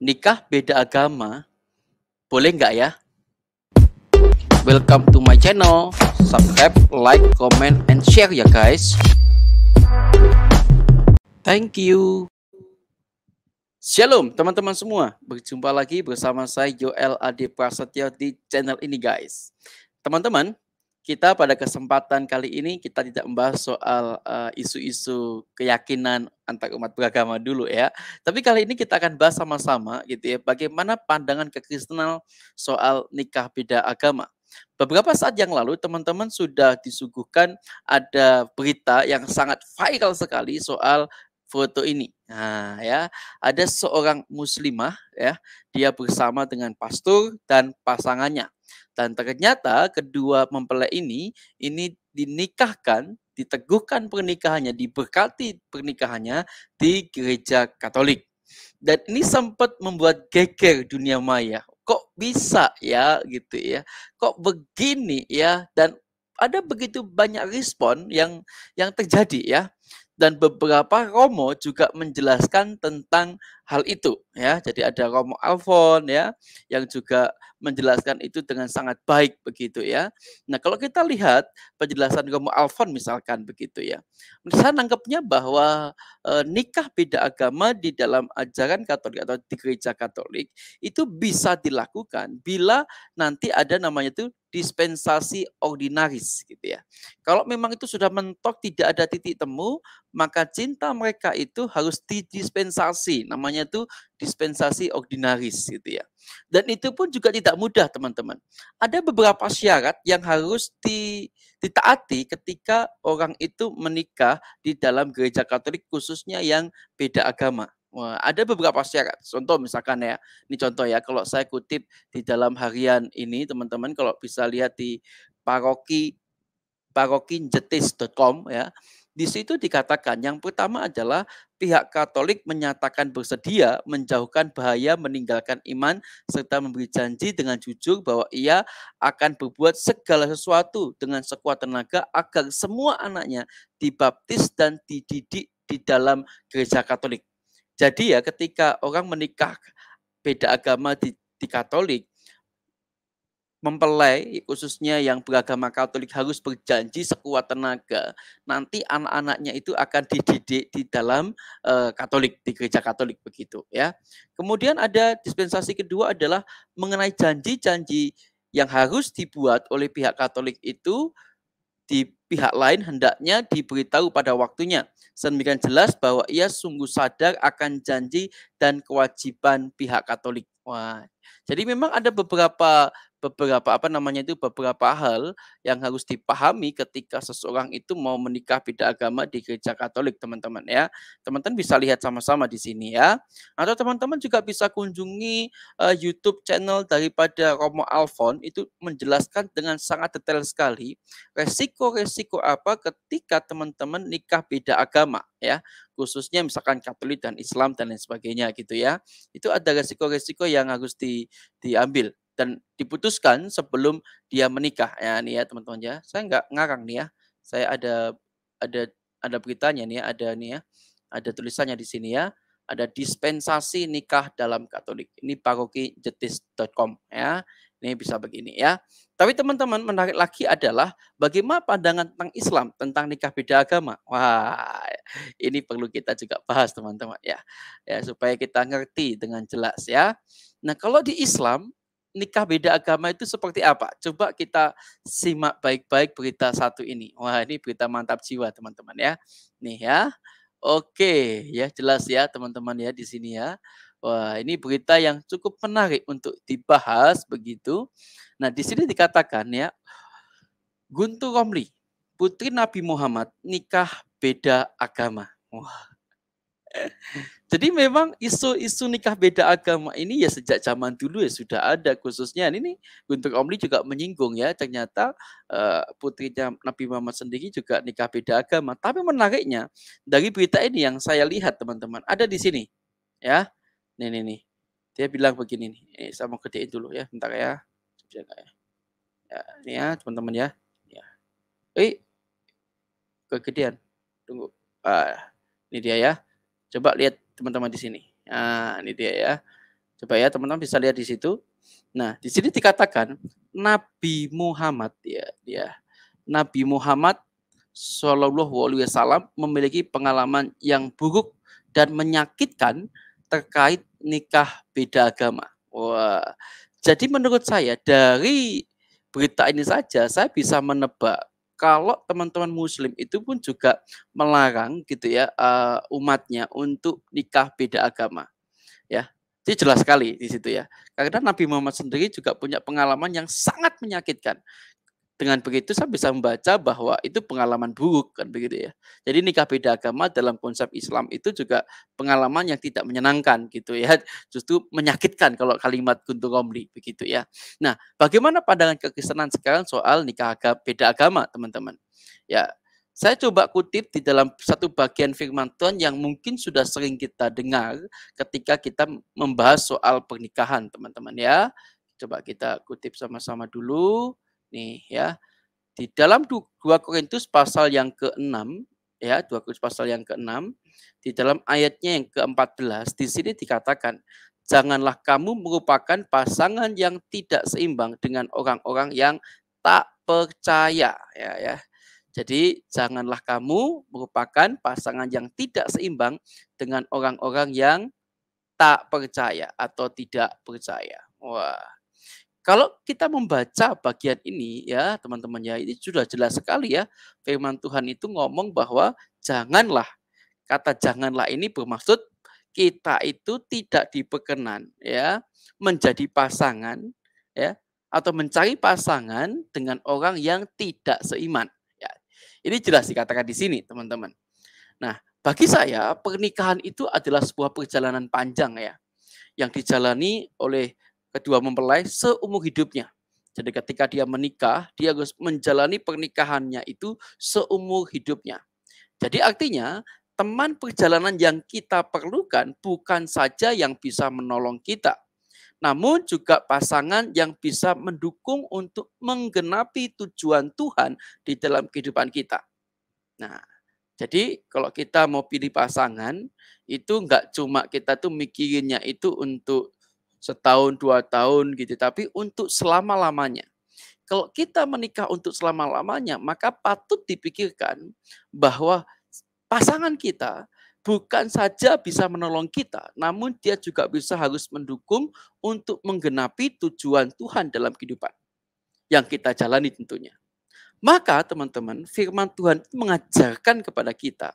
nikah beda agama, boleh nggak ya? Welcome to my channel. Subscribe, like, comment, and share ya guys. Thank you. Shalom teman-teman semua. Berjumpa lagi bersama saya Joel Adi Prasetyo di channel ini guys. Teman-teman, kita pada kesempatan kali ini kita tidak membahas soal isu-isu keyakinan antar umat beragama dulu ya. Tapi kali ini kita akan bahas sama-sama gitu ya, bagaimana pandangan kekristenan soal nikah beda agama. Beberapa saat yang lalu teman-teman sudah disuguhkan ada berita yang sangat viral sekali soal foto ini. Nah, ya, ada seorang muslimah ya, dia bersama dengan pastor dan pasangannya. Dan ternyata kedua mempelai ini dinikahkan, diteguhkan pernikahannya, diberkati pernikahannya di gereja Katolik. Dan ini sempat membuat geger dunia maya. Kok bisa ya gitu ya? Kok begini ya? Dan ada begitu banyak respon yang terjadi ya. Dan beberapa romo juga menjelaskan tentang hal itu ya. Jadi ada Romo Alfon ya yang juga menjelaskan itu dengan sangat baik begitu ya. Nah, kalau kita lihat penjelasan Romo Alfon misalkan begitu ya. Saya nangkepnya bahwa nikah beda agama di dalam ajaran Katolik atau di gereja Katolik itu bisa dilakukan bila nanti ada namanya itu dispensasi ordinaris gitu ya. Kalau memang itu sudah mentok tidak ada titik temu, maka cinta mereka itu harus didispensasi, namanya itu dispensasi ordinaris gitu ya. Dan itu pun juga tidak mudah teman-teman. Ada beberapa syarat yang harus ditaati ketika orang itu menikah di dalam gereja Katolik khususnya yang beda agama. Wah, ada beberapa syarat. Contoh misalkan ya, ini contoh ya, kalau saya kutip di dalam harian ini teman-teman kalau bisa lihat di parokinjetis.com ya. Di situ dikatakan yang pertama adalah pihak Katolik menyatakan bersedia menjauhkan bahaya meninggalkan iman serta memberi janji dengan jujur bahwa ia akan berbuat segala sesuatu dengan sekuat tenaga agar semua anaknya dibaptis dan dididik di dalam gereja Katolik. Jadi ya ketika orang menikah beda agama di Katolik, mempelai khususnya yang beragama Katolik harus berjanji sekuat tenaga nanti anak-anaknya itu akan dididik di dalam Katolik, di gereja Katolik begitu ya. Kemudian ada dispensasi kedua adalah mengenai janji-janji yang harus dibuat oleh pihak Katolik itu di pihak lain hendaknya diberitahu pada waktunya. Sedemikian jelas bahwa ia sungguh sadar akan janji dan kewajiban pihak Katolik. Wah, jadi memang ada beberapa hal yang harus dipahami ketika seseorang itu mau menikah beda agama di gereja Katolik, teman-teman ya. Teman-teman bisa lihat sama-sama di sini ya. Atau teman-teman juga bisa kunjungi YouTube channel daripada Romo Alfon, itu menjelaskan dengan sangat detail sekali resiko-resiko apa ketika teman-teman nikah beda agama ya, khususnya misalkan Katolik dan Islam dan lain sebagainya gitu ya. Itu ada resiko-resiko yang harus diambil dan diputuskan sebelum dia menikah. Ya nih ya teman-teman ya. Saya nggak ngarang nih ya. Saya ada ada beritanya nih ya, ada nih ya. Ada tulisannya di sini ya. Ada dispensasi nikah dalam Katolik. Ini parokijetis.com ya. Ini bisa begini ya. Tapi teman-teman menarik lagi adalah bagaimana pandangan tentang Islam tentang nikah beda agama. Wah, ini perlu kita juga bahas teman-teman ya. Ya supaya kita ngerti dengan jelas ya. Nah, kalau di Islam nikah beda agama itu seperti apa? Coba kita simak baik-baik berita satu ini. Wah, ini berita mantap jiwa teman-teman ya. Nih ya. Oke, ya jelas ya teman-teman ya di sini ya. Wah, ini berita yang cukup menarik untuk dibahas begitu. Nah, di sini dikatakan ya, Guntur Romli, putri Nabi Muhammad nikah beda agama. Wah, jadi memang isu-isu nikah beda agama ini ya sejak zaman dulu ya sudah ada, khususnya ini Guntur Romli juga menyinggung ya ternyata putrinya Nabi Muhammad sendiri juga nikah beda agama. Tapi menariknya dari berita ini yang saya lihat teman-teman ada di sini ya. Nih. Dia bilang begini nih. Saya mau gedein dulu ya, bentar ya. Ya, ini ya teman-teman ya. Ya. Kegedean. Tunggu. Ini dia ya. Coba lihat teman-teman di sini. Nah, ini dia ya. Coba ya teman-teman bisa lihat di situ. Nah, di sini dikatakan Nabi Muhammad ya. Nabi Muhammad Shallallahu Alaihi Wasallam memiliki pengalaman yang buruk dan menyakitkan terkait nikah beda agama. Wah, jadi menurut saya dari berita ini saja saya bisa menebak kalau teman-teman Muslim itu pun juga melarang gitu ya umatnya untuk nikah beda agama. Ya, itu jelas sekali di situ ya. Karena Nabi Muhammad sendiri juga punya pengalaman yang sangat menyakitkan. Dengan begitu saya bisa membaca bahwa itu pengalaman buruk kan begitu ya. Jadi nikah beda agama dalam konsep Islam itu juga pengalaman yang tidak menyenangkan gitu ya. Justru menyakitkan kalau kalimat Guntur Romli begitu ya. Nah, bagaimana pandangan kekristenan sekarang soal nikah beda agama, teman-teman? Ya, saya coba kutip di dalam satu bagian firman Tuhan yang mungkin sudah sering kita dengar ketika kita membahas soal pernikahan, teman-teman ya. Coba kita kutip sama-sama dulu. Nih ya, di dalam 2 Korintus pasal yang ke-6 ya, 2 Korintus pasal yang ke-6 di dalam ayatnya yang ke-14 di sini dikatakan, janganlah kamu merupakan pasangan yang tidak seimbang dengan orang-orang yang tak percaya ya. Jadi janganlah kamu merupakan pasangan yang tidak seimbang dengan orang-orang yang tak percaya atau tidak percaya. Wah, kalau kita membaca bagian ini ya teman-teman ya, ini sudah jelas sekali ya firman Tuhan itu ngomong bahwa janganlah, kata janganlah ini bermaksud kita itu tidak diperkenan ya menjadi pasangan ya atau mencari pasangan dengan orang yang tidak seiman. Ya, ini jelas dikatakan di sini teman-teman. Nah, bagi saya pernikahan itu adalah sebuah perjalanan panjang ya yang dijalani oleh kedua mempelai seumur hidupnya. Jadi ketika dia menikah, dia harus menjalani pernikahannya itu seumur hidupnya. Jadi artinya teman perjalanan yang kita perlukan bukan saja yang bisa menolong kita, namun juga pasangan yang bisa mendukung untuk menggenapi tujuan Tuhan di dalam kehidupan kita. Nah, jadi kalau kita mau pilih pasangan, itu enggak cuma kita tuh mikirinnya itu untuk setahun, 2 tahun gitu, tapi untuk selama-lamanya. Kalau kita menikah untuk selama-lamanya, maka patut dipikirkan bahwa pasangan kita bukan saja bisa menolong kita, namun dia juga bisa harus mendukung untuk menggenapi tujuan Tuhan dalam kehidupan yang kita jalani tentunya. Maka teman-teman, firman Tuhan mengajarkan kepada kita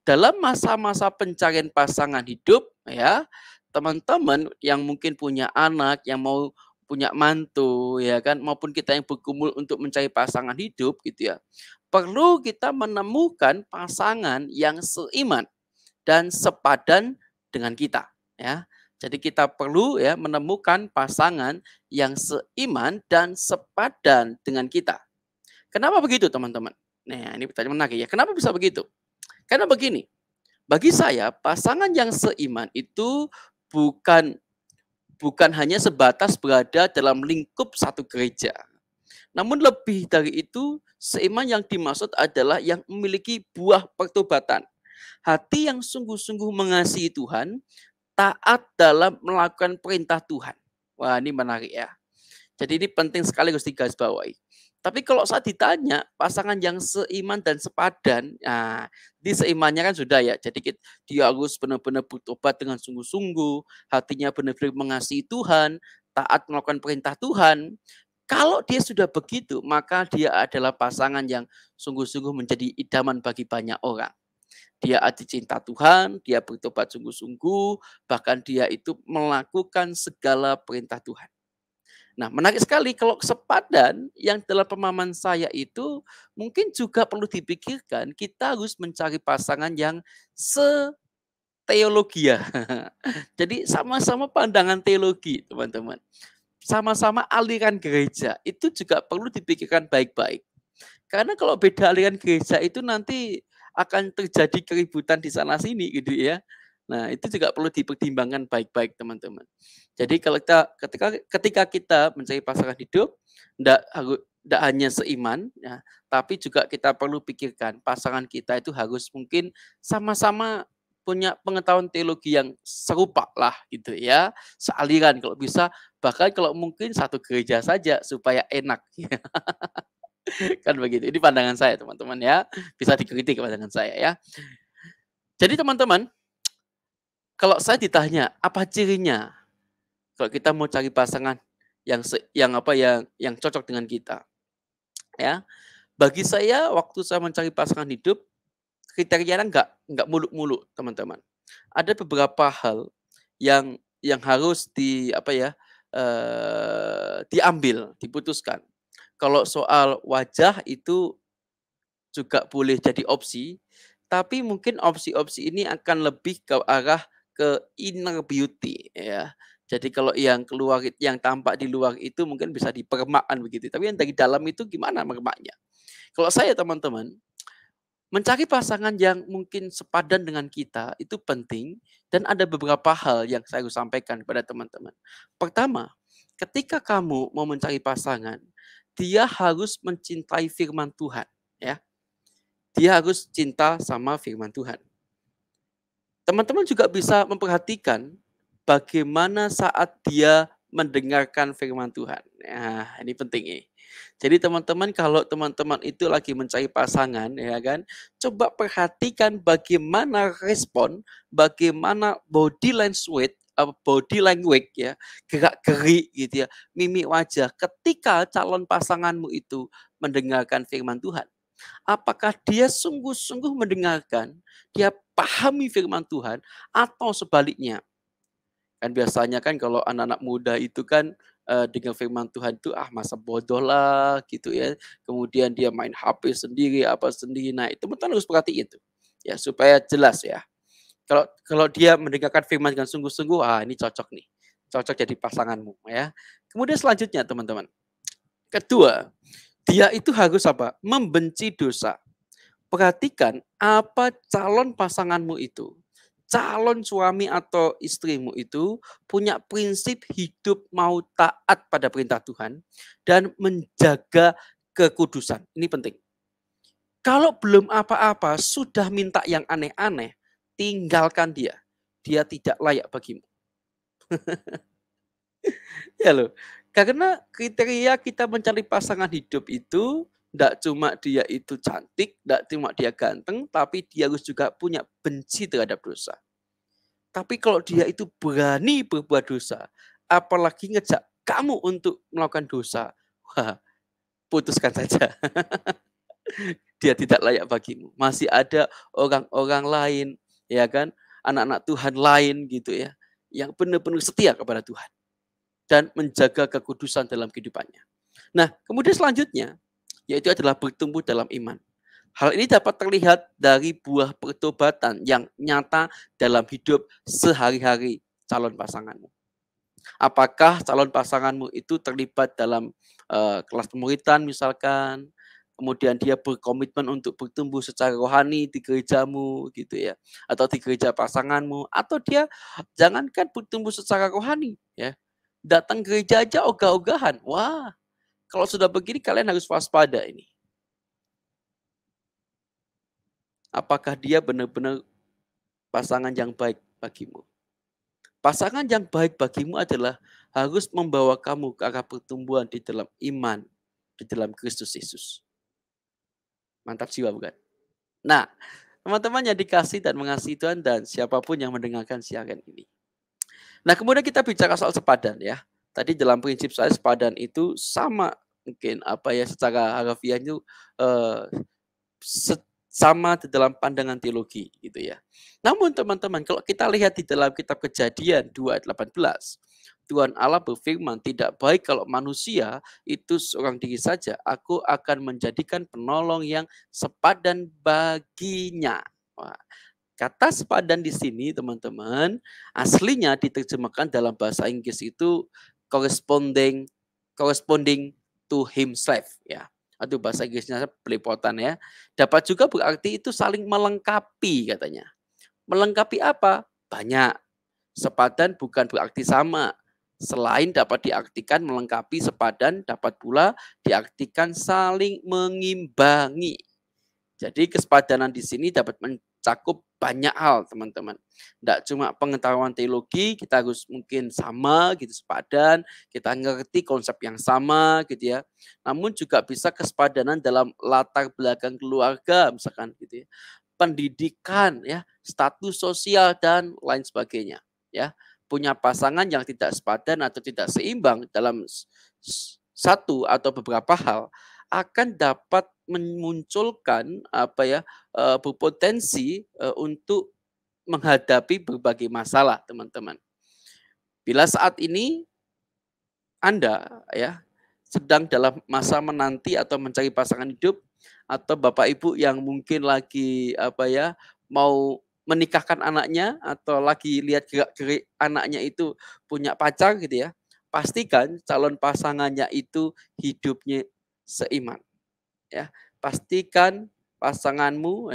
dalam masa-masa pencarian pasangan hidup ya, teman-teman yang mungkin punya anak, yang mau punya mantu ya kan, maupun kita yang bergumul untuk mencari pasangan hidup gitu ya. Perlu kita menemukan pasangan yang seiman dan sepadan dengan kita ya. Jadi kita perlu ya menemukan pasangan yang seiman dan sepadan dengan kita. Kenapa begitu teman-teman? Nah, ini pertanyaan menarik ya. Kenapa bisa begitu? Karena begini, bagi saya pasangan yang seiman itu bukan bukan hanya sebatas berada dalam lingkup satu gereja. Namun lebih dari itu, seiman yang dimaksud adalah yang memiliki buah pertobatan. Hati yang sungguh-sungguh mengasihi Tuhan, taat dalam melakukan perintah Tuhan. Wah, ini menarik ya. Jadi ini penting sekali harus digarisbawahi. Tapi kalau saat ditanya pasangan yang seiman dan sepadan, nah, di seimannya kan sudah ya. Jadi dia harus benar-benar bertobat dengan sungguh-sungguh, hatinya benar-benar mengasihi Tuhan, taat melakukan perintah Tuhan. Kalau dia sudah begitu, maka dia adalah pasangan yang sungguh-sungguh menjadi idaman bagi banyak orang. Dia ada cinta Tuhan, dia bertobat sungguh-sungguh, bahkan dia itu melakukan segala perintah Tuhan. Nah, menarik sekali kalau sepadan yang dalam pemahaman saya itu mungkin juga perlu dipikirkan, kita harus mencari pasangan yang seteologia. Jadi sama-sama pandangan teologi, teman-teman. Sama-sama aliran gereja, itu juga perlu dipikirkan baik-baik. Karena kalau beda aliran gereja itu nanti akan terjadi keributan di sana sini gitu ya. Nah, itu juga perlu dipertimbangkan baik-baik teman-teman. Jadi kalau ketika kita mencari pasangan hidup, enggak hanya seiman ya, tapi juga kita perlu pikirkan pasangan kita itu harus mungkin sama-sama punya pengetahuan teologi yang serupa lah gitu ya, sealiran kalau bisa, bahkan kalau mungkin satu gereja saja supaya enak. Kan begitu. Ini pandangan saya teman-teman ya, bisa dikritik pandangan saya ya. Jadi teman-teman, kalau saya ditanya apa cirinya kalau kita mau cari pasangan yang cocok dengan kita, ya. Bagi saya waktu saya mencari pasangan hidup, kriterianya nggak muluk-muluk, teman-teman. Ada beberapa hal yang harus diambil, diputuskan. Kalau soal wajah itu juga boleh jadi opsi, tapi mungkin opsi-opsi ini akan lebih ke arah ke inner beauty ya. Jadi kalau yang tampak di luar itu mungkin bisa dipermakkan begitu, tapi yang dari dalam itu gimana meremaknya? Kalau saya teman-teman, mencari pasangan yang mungkin sepadan dengan kita itu penting dan ada beberapa hal yang saya harus sampaikan kepada teman-teman. Pertama, ketika kamu mau mencari pasangan, dia harus mencintai firman Tuhan ya. Dia harus cinta sama firman Tuhan. Teman-teman juga bisa memperhatikan bagaimana saat dia mendengarkan firman Tuhan. Nah, ini penting nih. Jadi teman-teman kalau teman-teman itu lagi mencari pasangan ya kan, coba perhatikan bagaimana respon, bagaimana body language ya, gerak-gerik gitu ya, mimik wajah ketika calon pasanganmu itu mendengarkan firman Tuhan. Apakah dia sungguh-sungguh mendengarkan, dia pahami firman Tuhan, atau sebaliknya? Kan biasanya kan kalau anak-anak muda itu kan dengan firman Tuhan itu masa bodoh lah gitu ya. Kemudian dia main HP sendiri, apa sendiri. Nah, itu teman harus perhatiin itu. Ya, supaya jelas ya. Kalau kalau dia mendengarkan firman dengan sungguh-sungguh, ini cocok nih. Cocok jadi pasanganmu ya. Kemudian selanjutnya teman-teman. Kedua, dia itu harus apa? Membenci dosa. Perhatikan apa calon pasanganmu itu, calon suami atau istrimu itu punya prinsip hidup mau taat pada perintah Tuhan dan menjaga kekudusan. Ini penting. Kalau belum apa-apa, sudah minta yang aneh-aneh, tinggalkan dia. Dia tidak layak bagimu. Ya loh. Karena kriteria kita mencari pasangan hidup itu tidak cuma dia itu cantik, tidak cuma dia ganteng, tapi dia harus juga punya benci terhadap dosa. Tapi kalau dia itu berani berbuat dosa, apalagi ngejak kamu untuk melakukan dosa, wah, putuskan saja. Dia tidak layak bagimu. Masih ada orang-orang lain, ya kan, anak-anak Tuhan lain gitu ya, yang benar-benar setia kepada Tuhan dan menjaga kekudusan dalam kehidupannya. Nah, kemudian selanjutnya yaitu adalah bertumbuh dalam iman. Hal ini dapat terlihat dari buah pertobatan yang nyata dalam hidup sehari-hari calon pasanganmu. Apakah calon pasanganmu itu terlibat dalam kelas pemuritan misalkan, kemudian dia berkomitmen untuk bertumbuh secara rohani di gerejamu gitu ya, atau di gereja pasanganmu, atau dia jangankan bertumbuh secara rohani ya, datang gereja aja ogah-ogahan. Wah, kalau sudah begini kalian harus waspada ini. Apakah dia benar-benar pasangan yang baik bagimu? Pasangan yang baik bagimu adalah harus membawa kamu ke arah pertumbuhan di dalam iman, di dalam Kristus Yesus. Mantap jiwa bukan? Nah, teman-teman yang dikasih dan mengasihi Tuhan dan siapapun yang mendengarkan siaran ini. Nah, kemudian kita bicara soal sepadan ya. Tadi dalam prinsip saya sepadan itu sama mungkin secara harafiah itu sama di dalam pandangan teologi gitu ya. Namun teman-teman kalau kita lihat di dalam kitab Kejadian 2:18, Tuhan Allah berfirman, tidak baik kalau manusia itu seorang diri saja. Aku akan menjadikan penolong yang sepadan baginya. Wah, kata sepadan di sini teman-teman aslinya diterjemahkan dalam bahasa Inggris itu corresponding to himself ya. Atau bahasa Inggrisnya belepotan ya. Dapat juga berarti itu saling melengkapi katanya. Melengkapi apa? Banyak. Sepadan bukan berarti sama. Selain dapat diartikan melengkapi, sepadan dapat pula diartikan saling mengimbangi. Jadi kesepadanan di sini dapat mencakup banyak hal, teman-teman. Tidak cuma pengetahuan teologi, kita harus mungkin sama gitu, sepadan, kita ngerti konsep yang sama gitu ya. Namun juga bisa kesepadanan dalam latar belakang keluarga misalkan gitu ya. Pendidikan ya, status sosial dan lain sebagainya ya. Punya pasangan yang tidak sepadan atau tidak seimbang dalam satu atau beberapa hal akan dapat memunculkan berpotensi untuk menghadapi berbagai masalah, teman-teman. Bila saat ini Anda ya sedang dalam masa menanti atau mencari pasangan hidup, atau Bapak Ibu yang mungkin lagi mau menikahkan anaknya atau lagi lihat gerak-gerik anaknya itu punya pacar gitu ya, pastikan calon pasangannya itu hidupnya seiman. Ya, pastikan pasanganmu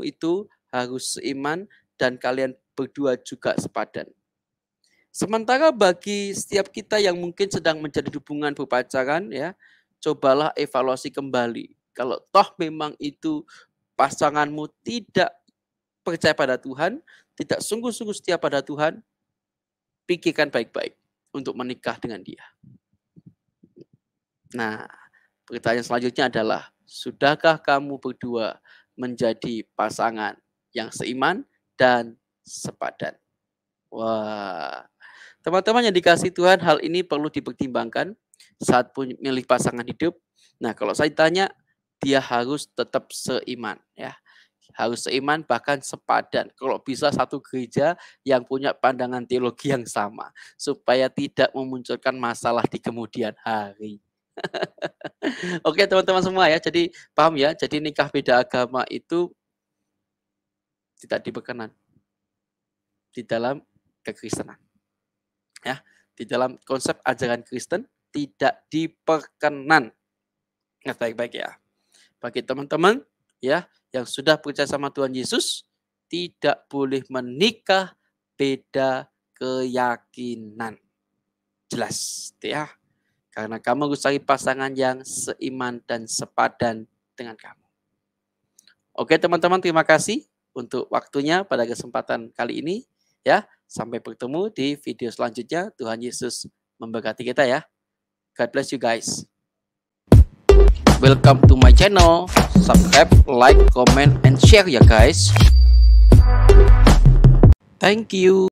itu harus seiman dan kalian berdua juga sepadan. Sementara bagi setiap kita yang mungkin sedang menjadi hubungan berpacaran ya, cobalah evaluasi kembali. Kalau toh memang itu pasanganmu tidak percaya pada Tuhan, tidak sungguh-sungguh setia pada Tuhan, pikirkan baik-baik untuk menikah dengan dia. Nah, pertanyaan selanjutnya adalah, sudahkah kamu berdua menjadi pasangan yang seiman dan sepadan? Wah, teman-teman yang dikasihi Tuhan, hal ini perlu dipertimbangkan saat memilih pasangan hidup. Nah, kalau saya tanya, dia harus tetap seiman ya. Harus seiman bahkan sepadan. Kalau bisa satu gereja yang punya pandangan teologi yang sama supaya tidak memunculkan masalah di kemudian hari. Oke teman-teman semua ya, jadi paham ya, jadi nikah beda agama itu tidak diperkenan di dalam kekristenan. Ya, di dalam konsep ajaran Kristen tidak diperkenan. Nah, baik-baik ya. Bagi teman-teman ya yang sudah percaya sama Tuhan Yesus, tidak boleh menikah beda keyakinan. Jelas ya. Karena kamu harus cari pasangan yang seiman dan sepadan dengan kamu. Oke teman-teman, terima kasih untuk waktunya pada kesempatan kali ini. Ya, sampai bertemu di video selanjutnya. Tuhan Yesus memberkati kita ya. God bless you guys. Welcome to my channel. Subscribe, like, comment, and share ya guys. Thank you.